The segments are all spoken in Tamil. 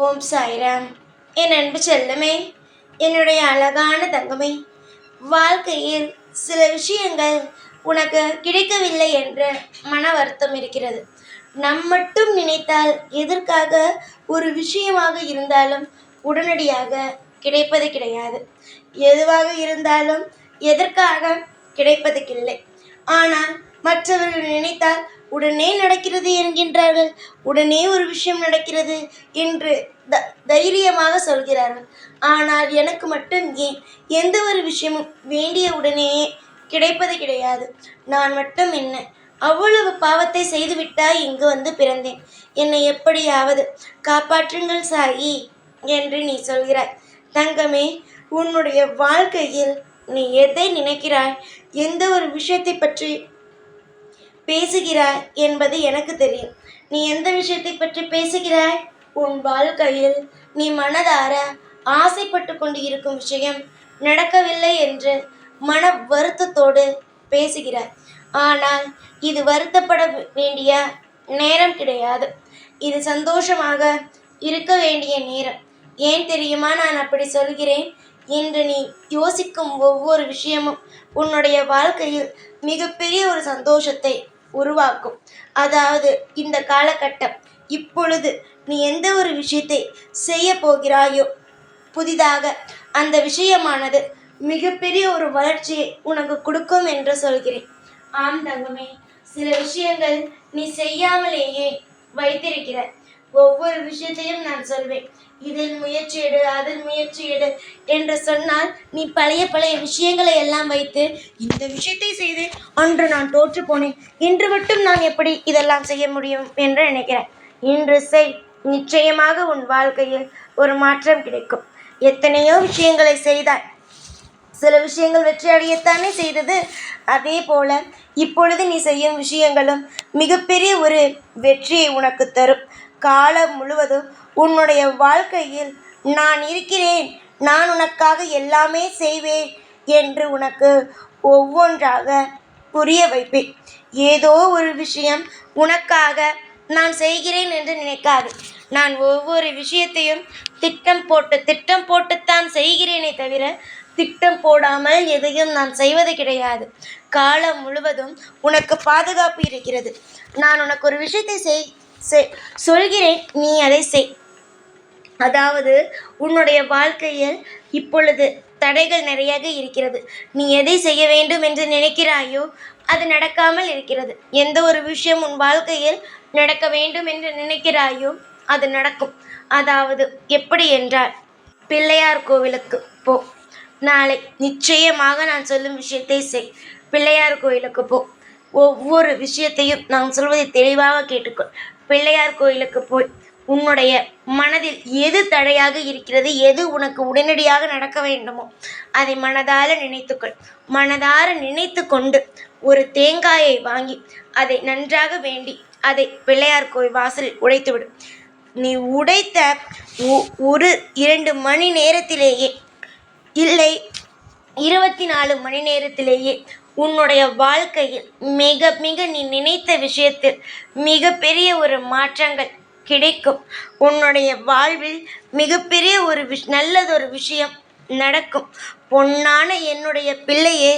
ஓம் சாய்ராம். என் அன்பு செல்லமே, என்னுடைய அழகான தங்கமே, வாழ்க்கையில் சில விஷயங்கள் உனக்கு கிடைக்கவில்லை என்ற மன வருத்தம் இருக்கிறது. நம் மட்டும் நினைத்தால் எதற்காக ஒரு விஷயமாக இருந்தாலும் உடனடியாக கிடைப்பது கிடையாது. எதுவாக இருந்தாலும் எதற்காக கிடைப்பதுக்கில்லை. ஆனால் மற்றவர்கள் நினைத்தால் உடனே நடக்கிறது என்கின்றார்கள். உடனே ஒரு விஷயம் நடக்கிறது என்று தைரியமாக சொல்கிறார்கள். ஆனால் எனக்கு மட்டும் ஏன் எந்த ஒரு விஷயமும் வேண்டிய உடனேயே கிடைப்பது கிடையாது. நான் மட்டும் என்ன அவ்வளவு பாவத்தை செய்துவிட்டாய் இங்கு வந்து பிறந்தேன். என்னை எப்படியாவது காப்பாற்றுங்கள் சாயி என்று நீ சொல்கிறாய். தங்கமே, உன்னுடைய வாழ்க்கையில் நீ எதை நினைக்கிறாய், எந்த ஒரு விஷயத்தை பற்றி பேசுகிறாய் என்பது எனக்கு தெரியும். நீ எந்த விஷயத்தை பற்றி பேசுகிறாய்? உன் வாழ்க்கையில் நீ மனதார ஆசைப்பட்டு கொண்டு இருக்கும் விஷயம் நடக்கவில்லை என்று மன வருத்தத்தோடு பேசுகிறாய். ஆனால் இது வருத்தப்பட வேண்டிய நேரம் கிடையாது. இது சந்தோஷமாக இருக்க வேண்டிய நேரம். ஏன் தெரியுமா நான் அப்படி சொல்கிறேன்? இன்று நீ யோசிக்கும் ஒவ்வொரு விஷயமும் உன்னுடைய வாழ்க்கையில் மிகப்பெரிய ஒரு சந்தோஷத்தை உருவாக்கும். அதாவது இந்த காலகட்டம், இப்பொழுது நீ எந்த ஒரு விஷயத்தை செய்ய போகிறாயோ புதிதாக, அந்த விஷயமானது மிகப்பெரிய ஒரு வளர்ச்சியை உனக்கு கொடுக்கும் என்று சொல்கிறேன். ஆம் தங்கமே, சில விஷயங்கள் நீ செய்யாமலேயே வைத்திருக்கிறாய். ஒவ்வொரு விஷயத்தையும் நான் சொல்வேன், இதில் முயற்சி எடு, அதில் முயற்சி எடு என்று சொன்னால் நீ பழைய விஷயங்களை எல்லாம் வைத்து இந்த விஷயத்தை செய்து அன்று நான் தோற்று போனேன், இன்று மட்டும் நான் எப்படி இதெல்லாம் செய்ய முடியும் என்று நினைக்கிறேன். இன்று செய், நிச்சயமாக உன் வாழ்க்கையில் ஒரு மாற்றம் கிடைக்கும். எத்தனையோ விஷயங்களை செய்தாய், சில விஷயங்கள் வெற்றி அடையத்தானே செய்தது. அதே போல இப்பொழுது நீ செய்யும் விஷயங்களும் மிகப்பெரிய ஒரு வெற்றியை உனக்கு தரும். காலம் முழுவதும் உன்னுடைய வாழ்க்கையில் நான் இருக்கிறேன், நான் உனக்காக எல்லாமே செய்வேன் என்று உனக்கு ஒவ்வொன்றாக புரிய வைப்பேன். ஏதோ ஒரு விஷயம் உனக்காக நான் செய்கிறேன் என்று நினைக்காது. நான் ஒவ்வொரு விஷயத்தையும் திட்டம் போட்டுத்தான் செய்கிறேனே தவிர திட்டம் போடாமல் எதையும் நான் செய்வது கிடையாது. காலம் முழுவதும் உனக்கு பாதுகாப்பு இருக்கிறது. நான் உனக்கு ஒரு விஷயத்தை சொல்கிறேன், நீ அதை செய். அதாவது உன்னுடைய வாழ்க்கையில் இப்பொழுது தடைகள் நிறையாக இருக்கிறது. நீ எதை செய்ய வேண்டும் என்று நினைக்கிறாயோ அது நடக்காமல் இருக்கிறது. எந்த ஒரு விஷயம் உன் வாழ்க்கையில் நடக்க வேண்டும் என்று நினைக்கிறாயோ அது நடக்கும். அதாவது எப்படி என்றால், பிள்ளையார் கோவிலுக்கு போ. நாளை நிச்சயமாக நான் சொல்லும் விஷயத்தை செய். பிள்ளையார் கோயிலுக்கு போ. ஒவ்வொரு விஷயத்தையும் நான் சொல்வதை தெளிவாக கேட்டுக்கொள். பிள்ளையார் கோயிலுக்கு போய் உன்னுடைய மனதில் எது தடையாக இருக்கிறது, எது உனக்கு உடனடியாக நடக்க வேண்டுமோ அதை மனதார நினைத்துக்கொள். மனதார நினைத்து கொண்டு ஒரு தேங்காயை வாங்கி அதை நன்றாக வேண்டி அதை பிள்ளையார் கோயில் வாசலில் உடைத்துவிடும். நீ உடைத்த 1-2 மணி நேரத்திலேயே, இல்லை 24 மணி நேரத்திலேயே உன்னுடைய வாழ்க்கையில் மிக மிக நீ நினைத்த விஷயத்தில் மிகப்பெரிய ஒரு மாற்றங்கள் கிடைக்கும். உன்னுடைய வாழ்வில் மிகப்பெரிய ஒரு நல்லதொரு விஷயம் நடக்கும். பொன்னான என்னுடைய பிள்ளையே,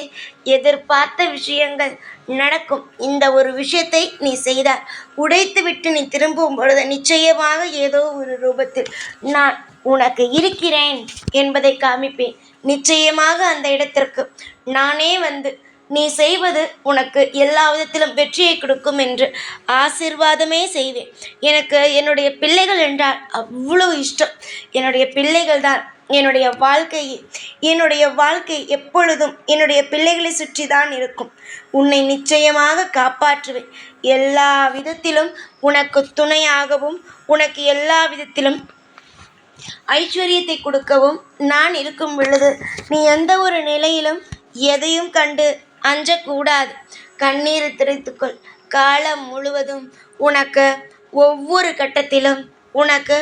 எதிர்பார்த்த விஷயங்கள் நடக்கும். இந்த ஒரு விஷயத்தை நீ செய்தால் உடைத்துவிட்டு நீ திரும்பும் பொழுது நிச்சயமாக ஏதோ ஒரு ரூபத்தில் நான் உனக்கு இருக்கிறேன் என்பதை காமிப்பேன். நிச்சயமாக அந்த இடத்திற்கு நானே வந்து நீ செய்வது உனக்கு எல்லா விதத்திலும் வெற்றியை கொடுக்கும் என்று ஆசீர்வாதமே செய்வேன். எனக்கு என்னுடைய பிள்ளைகள் என்றால் அவ்வளவு இஷ்டம். என்னுடைய பிள்ளைகள் தான் என்னுடைய வாழ்க்கை எப்பொழுதும் என்னுடைய பிள்ளைகளை சுற்றி தான் இருக்கும். உன்னை நிச்சயமாக காப்பாற்றுவேன். எல்லா விதத்திலும் உனக்கு துணையாகவும் உனக்கு எல்லா விதத்திலும் ஐஸ்வர்யத்தை கொடுக்கவும் நான் இருக்கும் பொழுது நீ எந்த ஒரு நிலையிலும் எதையும் கண்டு அஞ்சக்கூடாது. கண்ணீர் துடைத்துக்கொள். காலம் முழுவதும் உனக்கு ஒவ்வொரு கட்டத்திலும் உனக்கு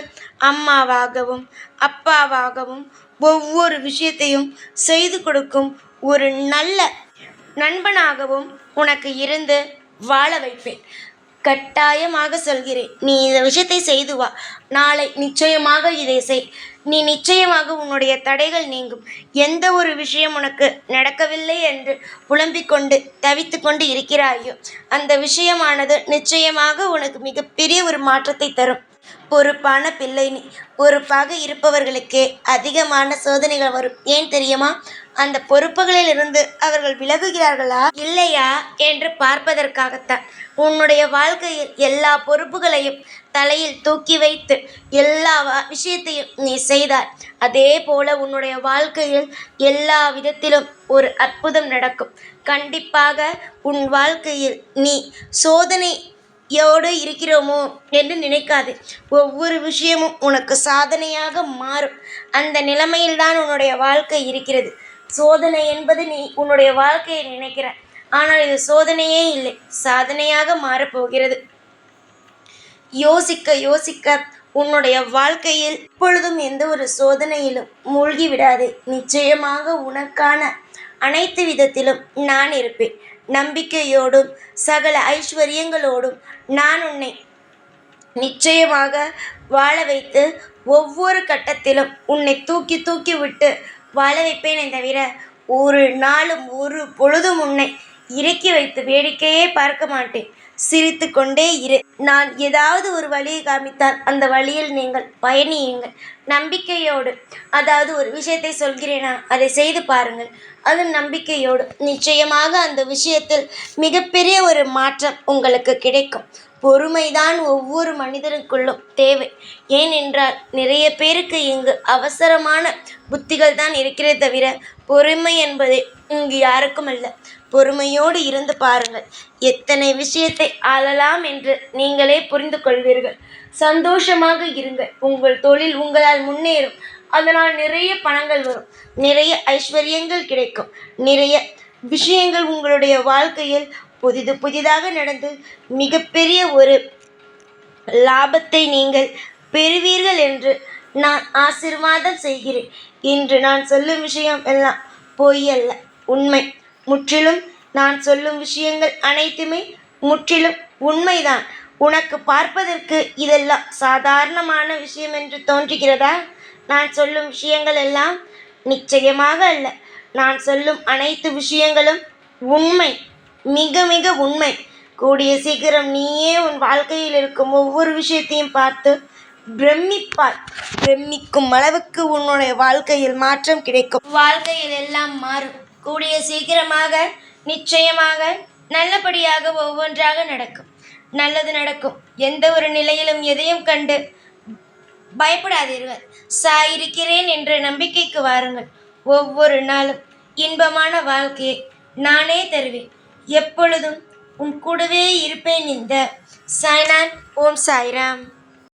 அம்மாவாகவும் அப்பாவாகவும் ஒவ்வொரு விஷயத்தையும் செய்து கொடுக்கும் ஒரு நல்ல நண்பனாகவும் உனக்கு இருந்து வாழ வைப்பேன். கட்டாயமாக சொல்கிறேன். நீ இந்த விஷயத்தை செய்து வா. நாளை நிச்சயமாக இதை செய். நீ நிச்சயமாக உன்னுடைய தடைகள் நீங்கும். எந்த ஒரு விஷயம் உனக்கு நடக்கவில்லை என்று புலம்பிக் கொண்டு தவித்து கொண்டு இருக்கிறாயோ அந்த விஷயமானது நிச்சயமாக உனக்கு மிகப்பெரிய ஒரு மாற்றத்தை தரும். பொறுப்பான பிள்ளை நீ. பொறுப்பாக இருப்பவர்களுக்கே அதிகமான சோதனைகள் வரும். ஏன் தெரியுமா? அந்த பொறுப்புகளில் இருந்து அவர்கள் விலகுகிறார்களா இல்லையா என்று பார்ப்பதற்காகத்தான். உன்னுடைய வாழ்க்கையில் எல்லா பொறுப்புகளையும் தலையில் தூக்கி வைத்து எல்லா விஷயத்தையும் நீ செய்தாய். அதே போல உன்னுடைய வாழ்க்கையில் எல்லா விதத்திலும் ஒரு அற்புதம் நடக்கும். கண்டிப்பாக உன் வாழ்க்கையில் நீ சோதனையோடு இருக்கிறோமோ என்று நினைக்காதே. ஒவ்வொரு விஷயமும் உனக்கு சாதனையாக மாறும். அந்த நிலைமையில்தான் உன்னுடைய வாழ்க்கை இருக்கிறது. சோதனை என்பது நீ உன்னுடைய வாழ்க்கையை நினைக்கிறாய். ஆனால் இது சோதனையே இல்லை, சாதனையாக மாறப்போகிறது. யோசிக்க யோசிக்க உன்னுடைய வாழ்க்கையில் இப்பொழுதும் எந்த ஒரு சோதனையிலும் மூழ்கி விடாதே. நிச்சயமாக உனக்கான அனைத்து விதத்திலும் நான் இருப்பேன். நம்பிக்கையோடும் சகல ஐஸ்வர்யங்களோடும் நான் உன்னை நிச்சயமாக வாழ வைத்து ஒவ்வொரு கட்டத்திலும் உன்னை தூக்கி தூக்கி விட்டு வாழ வைப்பேனே தவிர ஒரு நாளும் ஒரு பொழுதும் உன்னை இறக்கி வைத்து வேடிக்கையே பார்க்க மாட்டேன். சிரித்து கொண்டே இரு. நான் ஏதாவது ஒரு வழியை காமித்தால் அந்த வழியில் நீங்கள் பயணியுங்கள் நம்பிக்கையோடு. அதாவது ஒரு விஷயத்தை சொல்கிறேனா அதை செய்து பாருங்கள். அது நம்பிக்கையோடு நிச்சயமாக அந்த விஷயத்தில் மிகப்பெரிய ஒரு மாற்றம் உங்களுக்கு கிடைக்கும். பொறுமைதான் ஒவ்வொரு மனிதனுக்குள்ளும் தேவை. ஏனென்றால் நிறைய பேருக்கு இங்கு அவசரமான புத்திகள் தான் இருக்கிறதே தவிர பொறுமை என்பது இங்கு யாருக்கும் அல்ல. பொறுமையோடு இருந்து பாருங்கள். எத்தனை விஷயத்தை ஆளலாம் என்று நீங்களே புரிந்து கொள்வீர்கள். சந்தோஷமாக இருங்கள். உங்கள் தொழில் உங்களால் முன்னேறும். அதனால் நிறைய பணங்கள் வரும். நிறைய ஐஸ்வர்யங்கள் கிடைக்கும். நிறைய விஷயங்கள் உங்களுடைய வாழ்க்கையில் புதிதாக நடந்து மிகப்பெரிய ஒரு லாபத்தை நீங்கள் பெறுவீர்கள் என்று நான் ஆசீர்வாதம் செய்கிறேன். இன்று நான் சொல்லும் விஷயம் எல்லாம் பொய் அல்ல, உண்மை. முற்றிலும் நான் சொல்லும் விஷயங்கள் அனைத்துமே முற்றிலும் உண்மைதான். உனக்கு பார்ப்பதற்கு இதெல்லாம் சாதாரணமான விஷயம் என்று தோன்றுகிறதா? நான் சொல்லும் விஷயங்கள் எல்லாம் நிச்சயமாக அல்ல. நான் சொல்லும் அனைத்து விஷயங்களும் உண்மை, மிக மிக உண்மை. கூடிய சீக்கிரம் நீயே உன் வாழ்க்கையில் இருக்கும் ஒவ்வொரு விஷயத்தையும் பார்த்து பிரமிப்பாய். பிரமிக்கும் அளவுக்கு உன்னுடைய வாழ்க்கையில் மாற்றம் கிடைக்கும். வாழ்க்கையில் எல்லாம் மாறும். கூடிய சீக்கிரமாக நிச்சயமாக நல்லபடியாக ஒவ்வொன்றாக நடக்கும். நல்லது நடக்கும். எந்த ஒரு நிலையிலும் எதையும் கண்டு பயப்படாதீர்கள். இருக்கிறேன் என்ற நம்பிக்கைக்கு வாருங்கள். ஒவ்வொரு நாளும் இன்பமான வாழ்க்கையை நானே தருவேன். எப்பொழுதும் உன் கூடவே இருப்பேன். இந்த சாய்நாத். ஓம் சாய்ராம்.